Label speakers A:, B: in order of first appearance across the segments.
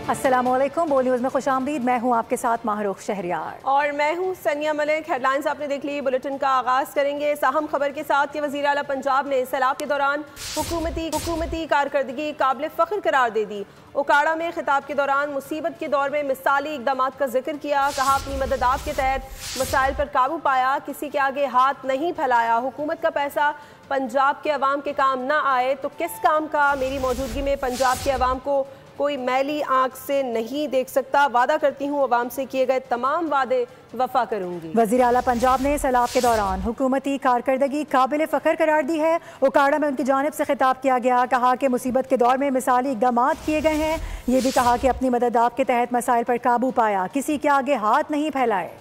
A: अस्सलामुअलैकुम, बोल न्यूज़ में खुश आमदीद। मैं हूँ आपके साथ माहरूख शहरियार
B: और मैं हूँ सनिया मलिक। हेडलाइंस आपने देख ली। बुलेटिन का आगाज़ करेंगे अहम खबर के साथ कि वज़ीर आला पंजाब ने सैलाब के दौरान हुकूमती कारकर्दगी काबिल फ़ख्र करार दे दी। ओकाड़ा में खिताब के दौरान मुसीबत के दौर में मिसाली इक़दामात का जिक्र किया। कहा अपनी मदद के तहत मसाइल पर काबू पाया, किसी के आगे हाथ नहीं फैलाया। हुकूमत का पैसा पंजाब के अवाम के काम ना आए तो किस काम का। मेरी मौजूदगी में पंजाब के अवाम को कोई मैली आंख से नहीं देख सकता। वादा करती हूँ अवाम से किए गए तमाम वादे वफा करूंगी।
A: वज़ीर आला पंजाब ने सैलाब के दौरान हुकूमती कारकर्दगी काबिल फ़ख्र करार दी है। ओकाड़ा में उनकी जानिब से खिताब किया गया। कहा कि मुसीबत के दौर में मिसाली इक़दामात किए गए हैं। ये भी कहा कि अपनी मदद के तहत मसाइल पर काबू पाया, किसी के आगे हाथ नहीं फैलाए।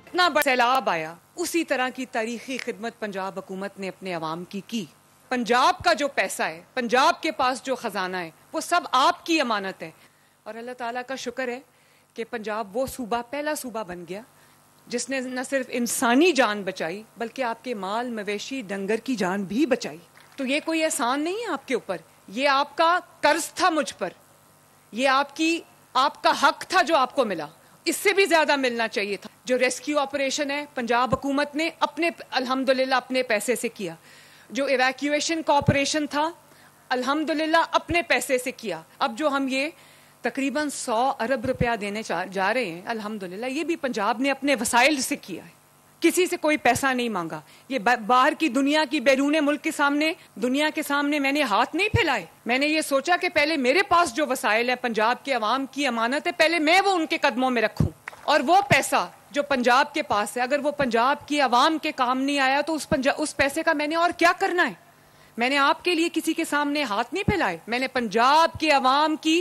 C: इतना बड़ा सैलाब आया, उसी तरह की तारीखी खिदमत पंजाब हुकूमत ने अपने अवाम की। पंजाब का जो पैसा है, पंजाब के पास जो खजाना है, वो सब आपकी अमानत है। और अल्लाह ताला का शुक्र है कि पंजाब वो सूबा, पहला सूबा बन गया जिसने न सिर्फ इंसानी जान बचाई बल्कि आपके माल मवेशी डंगर की जान भी बचाई। तो ये कोई एहसान नहीं है आपके ऊपर, ये आपका कर्ज था मुझ पर, ये आपका हक था जो आपको मिला। इससे भी ज्यादा मिलना चाहिए था। जो रेस्क्यू ऑपरेशन है पंजाब हुकूमत ने अल्हम्दुलिल्लाह अपने पैसे से किया। जो इवैक्यूएशन का ऑपरेशन था अल्हम्दुलिल्लाह अपने पैसे से किया। अब जो हम ये तकरीबन 100 अरब रुपया देने जा रहे हैं, अल्हम्दुलिल्लाह ये भी पंजाब ने अपने वसाइल से किया है। किसी से कोई पैसा नहीं मांगा। ये बाहर की दुनिया की बैरून मुल्क के सामने, दुनिया के सामने मैंने हाथ नहीं फैलाए। मैंने ये सोचा कि पहले मेरे पास जो वसाइल है, पंजाब के अवाम की अमानत है, पहले मैं वो उनके कदमों में रखूं। और वो पैसा जो पंजाब के पास है, अगर वो पंजाब की आवाम के काम नहीं आया तो उस पैसे का मैंने और क्या करना है। मैंने आपके लिए किसी के सामने हाथ नहीं फैलाए। मैंने पंजाब के अवाम की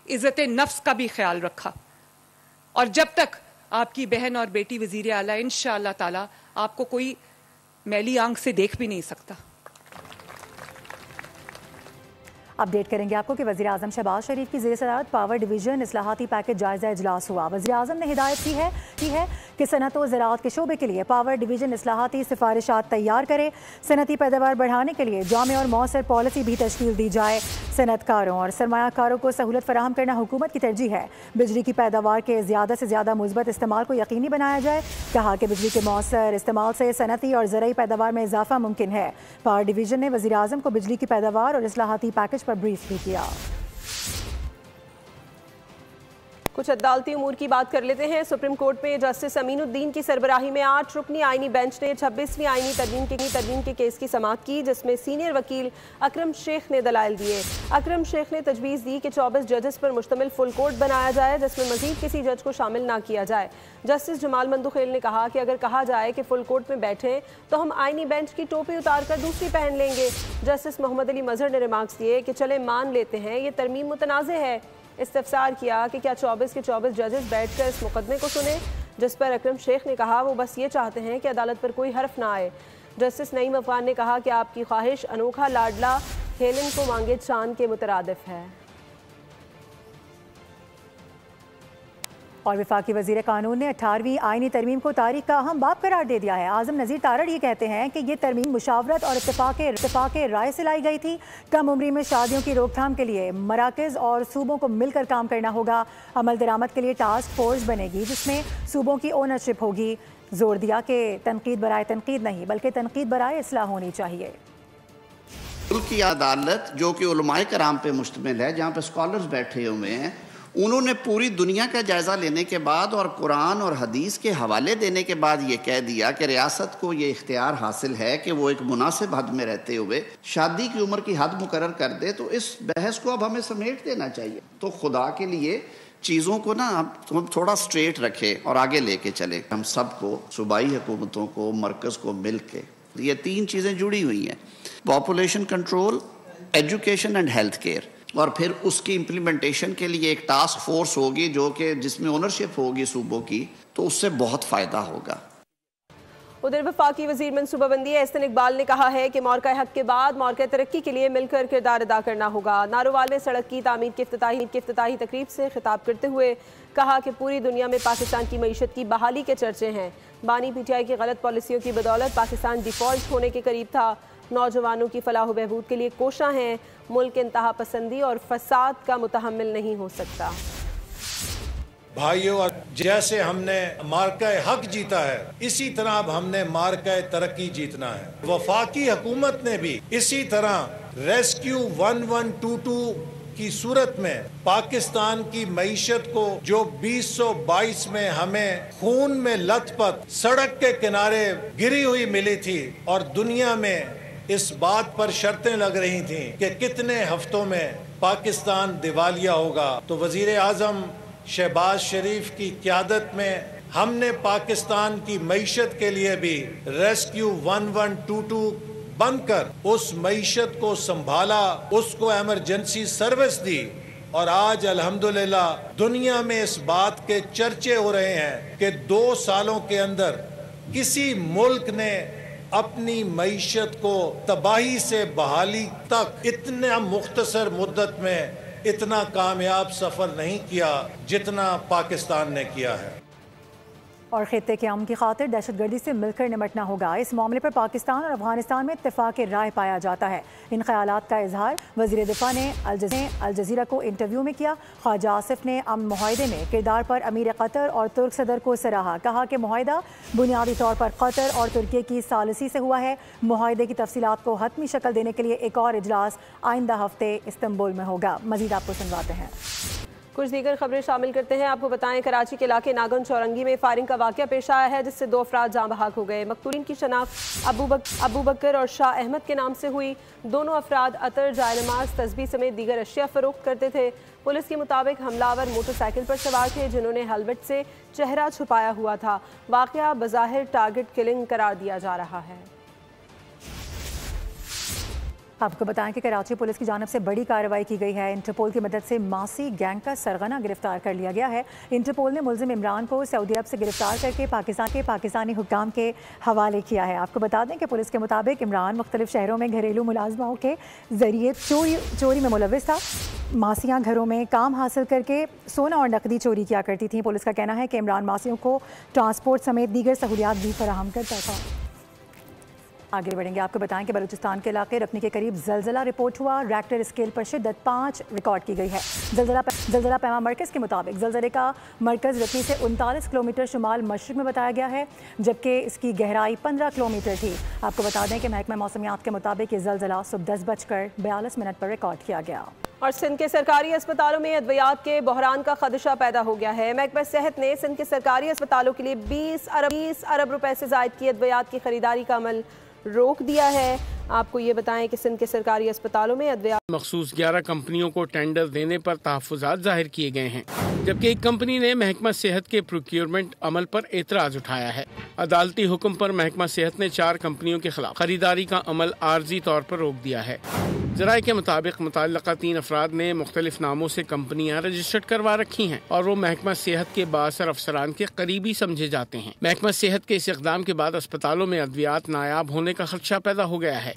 C: इज्जत नफ्स का भी ख्याल रखा। और जब तक आपकी बहन और बेटी वजीर आला इंशाअल्लाह ताला आपको कोई मैली आंख से देख भी नहीं सकता।
A: अपडेट करेंगे आपको कि वज़ीर आज़म शहबाज शरीफ की ज़ेर सदारत पावर डिवीज़न इस्लाहाती पैकेज जायज़ा इजलास हुआ। वज़ीर आज़म ने हिदायत की है कि सनत व ज़राअत के शोबे के लिए पावर डिवीज़न इस्लाहाती सिफारिशात तैयार करे। सनती पैदावार बढ़ाने के लिए जामे और मौसर पॉलिसी भी तश्कील दी जाए। सनतकारों और सरमायाकारों को सहूलत फराहम करना हुकूमत की तरजीह है। बिजली की पैदावार के ज़्यादा से ज़्यादा मुस्बत इस्तेमाल को यकीनी बनाया जाए। कहा कि बिजली के मौसर इस्तेमाल से सनती और ज़रई पैदावार में इजाफा मुमकिन है। पावर डिवीज़न ने वज़ीर आज़म को बिजली की पैदावार और इस्लाहाती पैकेज पर ब्रीफ भी किया।
B: कुछ अदालती उमूर की बात कर लेते हैं। सुप्रीम कोर्ट में जस्टिस अमीनुद्दीन की सरबराही में 8 रुकनी आईनी बेंच ने 26वीं आईनी तरमीम के केस की समाअत की, जिसमें सीनियर वकील अकरम शेख ने दलाइल दिए। अकरम शेख ने तजवीज़ दी कि 24 जजेस पर मुश्तमिल फुल कोर्ट बनाया जाए, जिसमें मजीद किसी जज को शामिल ना किया जाए। जस्टिस जमाल मंदुखेल ने कहा कि अगर कहा जाए कि फुल कोर्ट में बैठे तो हम आईनी बेंच की टोपी उतार कर दूसरी पहन लेंगे। जस्टिस मोहम्मद अली मजहर ने रिमार्क्स दिए कि चले मान लेते हैं ये तरमीम मुतनाज़े है। इस्तफसार किया कि क्या 24 के 24 जजेस बैठकर इस मुकदमे को सुने, जिस पर अकरम शेख ने कहा वो बस ये चाहते हैं कि अदालत पर कोई हर्फ ना आए। जस्टिस नईम अफगान ने कहा कि आपकी ख्वाहिश अनोखा लाडला हेलन को मांगे चांद के मुतरादिफ है।
A: और वफाकी वज़ीर कानून ने 18वीं आईनी तरमीम को तारीख का अहम बाब करार दे दिया है। आज़म नज़ीर तारड़ ये कहते हैं कि ये तरमीम मुशावरत और इत्तेफाक राय से लाई गई थी। कम उम्री में शादियों की रोकथाम के लिए मराकज़ और सूबों को मिलकर काम करना होगा। अमल दरामद के लिए टास्क फोर्स बनेगी जिसमें सूबों की ओनरशिप होगी। जोर दिया कि तनकीद बराए तनकीद नहीं बल्कि तनकीद बराए इस्लाह होनी चाहिए।
D: की अदालत जो कि उलमाए कराम पे मुश्तमिल है, जहाँ पे स्कॉलर्स बैठे हुए हैं, उन्होंने पूरी दुनिया का जायज़ा लेने के बाद और कुरान और हदीस के हवाले देने के बाद ये कह दिया कि रियासत को ये इख्तियार हासिल है कि वो एक मुनासिब हद में रहते हुए शादी की उम्र की हद मुकर्रर कर दे। तो इस बहस को अब हमें समेट देना चाहिए। तो खुदा के लिए चीज़ों को ना हम थोड़ा स्ट्रेट रखें और आगे लेके चले। हम सबको, सूबाई हुकूमतों को, मरकज़ को मिल के, ये 3 चीज़ें जुड़ी हुई हैं: population control, education and health care. और फिर उसकी इम्प्लीमेंटेशन के लिए एक टास्क फोर्स होगी जिसमें ओनरशिप होगी सूबों की, तो उससे बहुत फ़ायदा होगा।
B: उधर वफाकी वजीर मनसूबाबंदी एहसन इकबाल ने कहा है कि मौरका हक के बाद मौरका तरक्की के लिए मिलकर किरदार अदा करना होगा। नारोवाल में सड़क की तामीर की इफ्तिताही तकरीब से खिताब करते हुए कहा कि पूरी दुनिया में पाकिस्तान की मईशत की बहाली के चर्चे हैं। बानी PTI की गलत पॉलिसियों की बदौलत पाकिस्तान डिफॉल्ट होने के करीब था। नौजवानों की फलाह व बहबूद के लिए कोशां हैं। मुल्क इंतहा पसंदी और फसाद का मुतहम्मिल नहीं हो सकता।
E: भाइयों, जैसे हमने मार्का हक जीता है, इसी तरह अब हमने मार्का तरक्की जीतना है। वफाकी हुकूमत ने भी इसी तरह रेस्क्यू 1122 की सूरत में पाकिस्तान की मईशत को जो 2022 में हमें खून में लथपथ सड़क के किनारे गिरी हुई मिली थी और दुनिया में इस बात पर शर्तें लग रही थीं कि कितने हफ्तों में पाकिस्तान दिवालिया होगा, तो वजीर आज़म शहबाज शरीफ की क़यादत में हमने पाकिस्तान की मईशत के लिए भी रेस्क्यू 1122 बनकर उस मईशत को संभाला, उसको इमरजेंसी सर्विस दी और आज अल्हम्दुलिल्लाह दुनिया में इस बात के चर्चे हो रहे हैं कि 2 सालों के अंदर किसी मुल्क ने अपनी मईशत को तबाही से बहाली तक इतना मुख्तसर मुद्दत में इतना कामयाब सफर नहीं किया जितना पाकिस्तान ने किया है।
A: और खित्ते के अमन की खातिर दहशतगर्दी से मिलकर निपटना होगा। इस मामले पर पाकिस्तान और अफगानिस्तान में इत्तेफाक राय पाया जाता है। इन ख्यालात का इजहार वज़ीर दिफा ने अल जज़ीरा को इंटरव्यू में किया। ख्वाजा आसिफ ने अमन मुआहदे में किरदार पर अमीर कतर और तुर्क सदर को सराहा। कहा कि मुआहदा बुनियादी तौर पर कतर और तुर्की की सालिसी से हुआ है। मुआहदे की तफसीलात को हतमी शक्ल देने के लिए एक और इजलास आइंदा हफ्ते इस्तांबुल में होगा। मज़ीद आपको सुनवाते हैं।
B: कुछ दीगर खबरें शामिल करते हैं। आपको बताएं, कराची के इलाके नागन चौरंगी में फायरिंग का वाक़या पेश आया है, जिससे 2 अफराद जाँ बहक हो गए। मकतूलिन की शनाख्त अबू बकर और शाह अहमद के नाम से हुई। दोनों अफराद अतर, जायनमाज, तस्बीह समेत दीगर अशिया फरोख्त करते थे। पुलिस के मुताबिक हमलावर मोटरसाइकिल पर सवार थे, जिन्होंने हेलमेट से चेहरा छुपाया हुआ था। वाक़या बज़ाहिर टारगेट किलिंग करार दिया जा रहा है।
A: आपको बताएं कि कराची पुलिस की जानिब से बड़ी कार्रवाई की गई है। इंटरपोल की मदद से मासी गैंग का सरगना गिरफ्तार कर लिया गया है। इंटरपोल ने मुलजिम इमरान को सऊदी अरब से गिरफ्तार करके पाकिस्तानी हुक्काम के हवाले किया है। आपको बता दें कि पुलिस के मुताबिक इमरान मुख्तलिफ शहरों में घरेलू मुलाजमाओं के जरिए चोरी में मुलव्विस था। मासियाँ घरों में काम हासिल करके सोना और नकदी चोरी किया करती थीं। पुलिस का कहना है कि इमरान मासियों को ट्रांसपोर्ट समेत दीगर सहूलियात भी फराहम करता था। आगे बढ़ेंगे। आपको बताएं कि बलूचिस्तान के इलाके रखनी के करीब जलजला रिपोर्ट हुआ। रेक्टर स्केल पर शिद्दत 5 रिकॉर्ड की गई है। जलजला पैमा मरकज़ के मुताबिक जलजले का मरकज़ रखनी से 39 किलोमीटर शुमाल मशरक़ में बताया गया है, जबकि इसकी गहराई 15 किलोमीटर थी। आपको बता दें कि महकमा मौसमियात के मुताबिक ये जलजला सुबह 10:42 पर रिकॉर्ड किया गया।
B: और सिंध के सरकारी अस्पतालों में अद्वियात के बहरान का खदशा पैदा हो गया है। महकमा सेहत ने सिंध के सरकारी अस्पतालों के लिए 20 अरब रुपए से ज़ायद की अद्वियात की खरीदारी का अमल रोक दिया है। आपको ये बताएं कि सिंध के सरकारी अस्पतालों में अद्वियात
F: मखसूस 11 कंपनियों को टेंडर देने पर तहफ़्फ़ुज़ात जाहिर किए गए हैं, जबकि एक कंपनी ने महकमा सेहत के प्रोक्योरमेंट अमल पर एतराज़ उठाया है। अदालती हुक्म पर महकमा सेहत ने 4 कंपनियों के खिलाफ खरीदारी का अमल आर्जी तौर पर रोक दिया है। ज़राए के मुताबिक मुतल्लका 3 अफराद ने मुख्तलिफ नामों से कंपनियां रजिस्टर्ड करवा रखी हैं और वो महकमा सेहत के बासर अफसरान के करीबी समझे जाते हैं। महकमा सेहत के इस इक़दाम के बाद अस्पतालों में अद्वियात नायाब होने का खदशा पैदा हो गया है।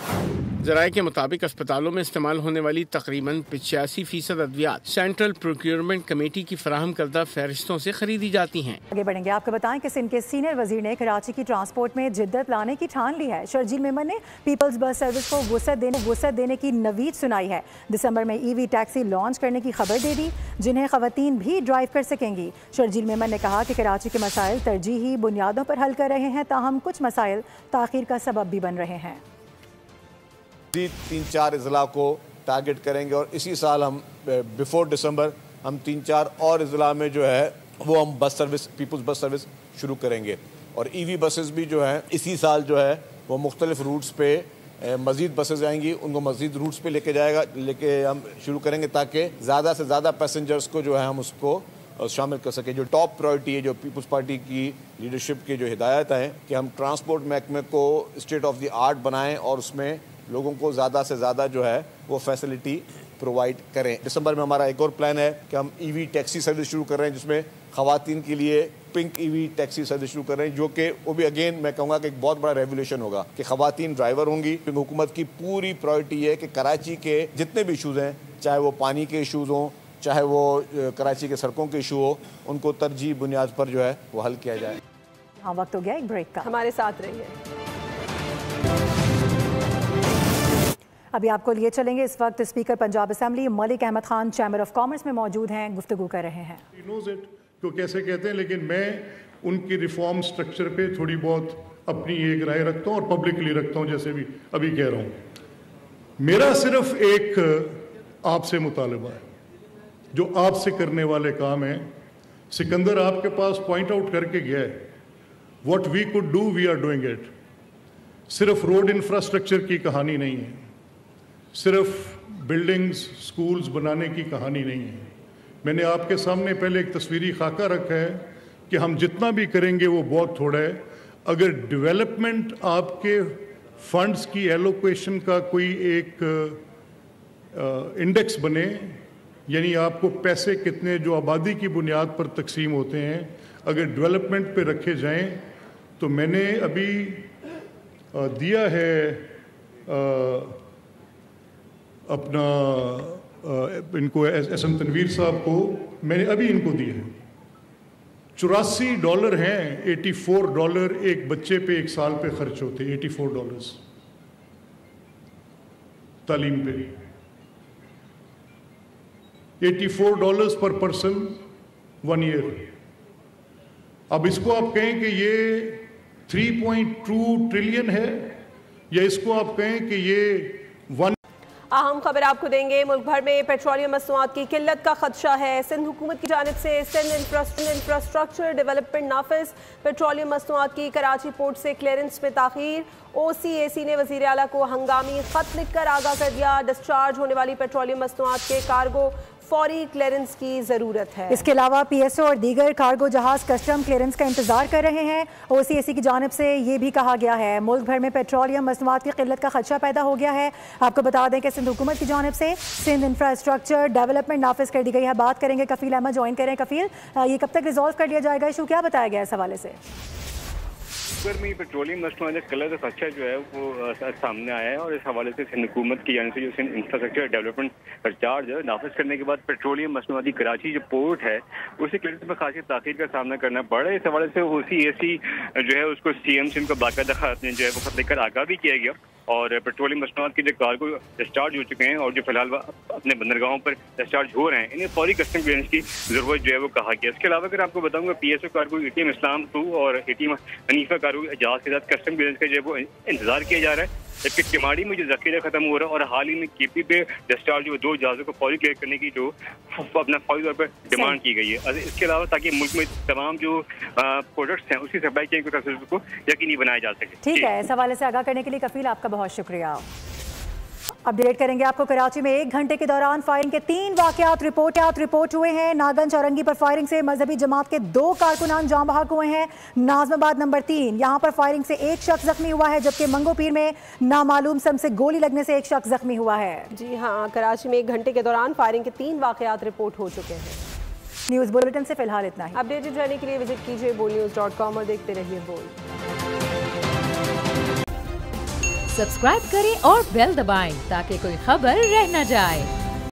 F: ज़राए के मुताबिक अस्पतालों में इस्तेमाल होने वाली तकरीबन 85% अद्वियात सेंट्रल प्रोक्योरमेंट कमेटी की फराहम करदा फहरिस्तों से खरीदी जाती हैं।
A: आगे बढ़ेंगे। आपको बताएं कि सिंध के सीनियर वजीर ने कराची की ट्रांसपोर्ट में जिद्दत लाने की ठान ली है। शर्जील मेमन ने पीपल्स बस सर्विस को वुसअत देने की नवीद सुनाई है। दिसंबर में EV टैक्सी लॉन्च करने की खबर दे दी, जिन्हें खवातीन भी ड्राइव कर सकेंगी। शर्जील मेमन ने कहा कि कराची के मसाइल तरजीही बुनियादों पर हल कर रहे हैं, ताहम कुछ मसाइल ताख़ीर का सबब भी बन रहे हैं।
G: 3-4 अजला को टारगेट करेंगे और इसी साल हम बिफोर दिसंबर हम 3-4 और अजला में जो है वो हम bus service, peoples bus service शुरू करेंगे। और EV बसेस भी जो है इसी साल जो है वो मुख्तलिफ रूट्स पे मज़ीद बसेस आएंगी, उनको मज़ीद रूट्स पे लेके हम शुरू करेंगे ताकि ज़्यादा से ज़्यादा पैसेंजर्स को जो है हम उसको शामिल कर सके। जो टॉप प्रायोरिटी है, जो पीपल्स पार्टी की लीडरशिप की जो हिदायत है कि हम ट्रांसपोर्ट महकमे को स्टेट ऑफ द आर्ट बनाएं और उसमें लोगों को ज़्यादा से ज़्यादा जो है वो फैसिलिटी प्रोवाइड करें। दिसंबर में हमारा एक और प्लान है कि हम EV टैक्सी सर्विस शुरू कर रहे हैं, जिसमें ख़वातीन के लिए पिंक EV टैक्सी सर्विस शुरू कर रहे हैं, जो कि वो भी अगेन मैं कहूँगा कि एक बहुत बड़ा रेवोल्यूशन होगा कि ख़वातीन ड्राइवर होंगी। क्योंकि हुकूमत की पूरी प्रायोरिटी है कि कराची के जितने भी इशूज़ हैं, चाहे वो पानी के इशूज़ हों, चाहे वो कराची के सड़कों के इशू हो, उनको तरजीह बुनियाद पर जो है वो हल किया जाए।
A: हाँ, वक्त हो गया एक ब्रेक का।
B: हमारे साथ रहिए।
A: ابھی آپ کو لیے چلیں گے. اس وقت speaker Punjab assembly Malik Ahmad Khan chamber of commerce میں موجود ہیں, گفتگو کر رہے ہیں.
H: تو کیسے کہتے ہیں, لیکن میں ان کی ریفارم سٹرکچر پہ تھوڑی بہت اپنی ایک رائے رکھتا ہوں اور پبلکلی رکھتا ہوں, جیسے بھی ابھی کہہ رہا ہوں. میرا صرف ایک آپ سے مطالبہ ہے, جو آپ سے کرنے والے کام ہیں. سکندر آپ کے پاس پوائنٹ آؤٹ کر کے گیا ہے, what we could do we are doing it. صرف روڈ انفراسٹرکچر کی کہانی نہیں ہے, صرف بلڈنگز سکولز بنانے کی کہانی نہیں ہے. میں نے آپ کے سامنے پہلے ایک تصویری خاکہ رکھا ہے کہ ہم جتنا بھی کریں گے وہ بہت تھوڑا ہے. اگر ڈیولپمنٹ آپ کے فنڈز کی ایلوکیشن کا کوئی ایک انڈیکس بنے, یعنی آپ کو پیسے کتنے جو آبادی کی بنیاد پر تقسیم ہوتے ہیں اگر ڈیولپمنٹ پہ رکھے جائیں, تو میں نے ابھی دیا ہے اپنا ان کو ایس ایم تنویر صاحب کو, میں نے ابھی ان کو دیے ہیں $84 ہیں. $84 ایک بچے پہ ایک سال پہ خرچ ہوتے ہیں. $84 تعلیم پہ, $84 پر پرسن 1 year. اب اس کو آپ کہیں کہ یہ 3.2 ٹریلین ہے, یا اس کو آپ کہیں کہ یہ 1.
B: اہم خبر آپ کو دیں گے. ملک بھر میں پیٹرولیم مصنوعات کی قلت کا خدشہ ہے. سندھ حکومت کی جانب سے سندھ انفراسٹرکچر ڈیولپمنٹ نافذ پیٹرولیم مصنوعات کی کراچی پورٹ سے کلیئرنس میں تاخیر. OCAC نے وزیر اعلیٰ کو ہنگامی خط لکھ کر آگاہ کر دیا. ڈسچارج ہونے والی پیٹرولیم مصنوعات کے کارگو فوری کلیئرنس کی ضرورت ہے.
A: اس کے علاوہ PSO اور دیگر کارگو جہاز کسٹم کلیئرنس کا انتظار کر رہے ہیں. OCAC کی جانب سے یہ بھی کہا گیا ہے ملک بھر میں پیٹرولیم مصنوعات کی قلت کا خدشہ پیدا ہو گیا ہے. آپ کو بتا دیں کہ سندھ حکومت کی جانب سے سندھ انفراسٹرکچر ڈیولپمنٹ نافذ کر دی گئی ہے. بات کریں گے کفیل احمد جوائن کریں. کفیل, یہ کب تک ریزالو کر لیا جائے گا ایشو, کیا بتایا گیا اس حوالے سے؟
I: میں پیٹرولیم مصنوعات قلت کا خدشہ جو ہے وہ سامنے آیا ہے, اور اس حوالے سے سندھ حکومت کی جانب سے جو سندھ انفراسٹرکچر ڈیولپمنٹ چارج نافذ کرنے کے بعد پیٹرولیم مصنوعات کراچی جو پورٹ ہے اسی کلیئرنس میں خاصی تاخیر کا سامنا کرنا پڑ رہا ہے. اس حوالے سے OCAC جو ہے اس کو CM سے ان کا باقاعدہ جو ہے وہ خط لکھ کر آگاہ بھی کیا گیا, اور پیٹرولیم مصنوعات کے جو کارگو ڈسچارج ہو چکے ہیں اور جو فی الحال اپنے بندرگاہوں پر ڈسچارج ہو رہے ہیں, انہیں فوری کسٹم کلیئرنس کی ضرورت جو ہے وہ کہا گیا. اس کے علاوہ اگر آپ کو بتاؤں گا PSO کارگو ATM اسلام 2 اور ATM حنیفہ کارگو جہاز کے ساتھ کسٹم کلیئرنس کا جو ہے وہ انتظار کیا جا رہا ہے, جبکہ کماڑی میں جو ذخیرہ ختم ہو رہا ہے, اور حال ہی میں KP پہ ڈسچارج جو 2 جہازوں کو فوری کلیئر کرنے کی جو اپنا فوری طور پر ڈیمانڈ کی گئی ہے. اس کے علاوہ تاکہ ملک میں تمام جو پروڈکٹس ہیں اس کی سپلائی چین کو یقینی بنایا جا سکے.
A: ٹھیک ہے, اس حوالے سے آگاہ کرنے کے لیے کفیل آپ کا بہت شکریہ. اپڈیٹ کریں گے آپ کو. کراچی میں 1 گھنٹے کے دوران فائرنگ کے 3 واقعات رپورٹ ہوئے ہیں. ناگن چورنگی پر فائرنگ سے مذہبی جماعت کے 2 کارکنان جاں بحق ہوئے ہیں. ناظم آباد نمبر 3 یہاں پر فائرنگ سے 1 شخص زخمی ہوا ہے, جبکہ منگو پیر میں نامعلوم سم سے گولی لگنے سے 1 شخص زخمی ہوا ہے.
B: جی ہاں, کراچی میں 1 گھنٹے کے دوران فائرنگ کے 3 واقعات رپورٹ ہو چکے ہیں.
A: نیوز بلیٹن سے فی الحال اتنا ہی.
B: اپڈیٹڈ رہنے کے لیے وزٹ کیجیے bolnews.com اور دیکھتے رہیے بول.
J: سبسکرائب کریں اور بیل دبائیں تاکہ کوئی خبر رہ نہ جائے.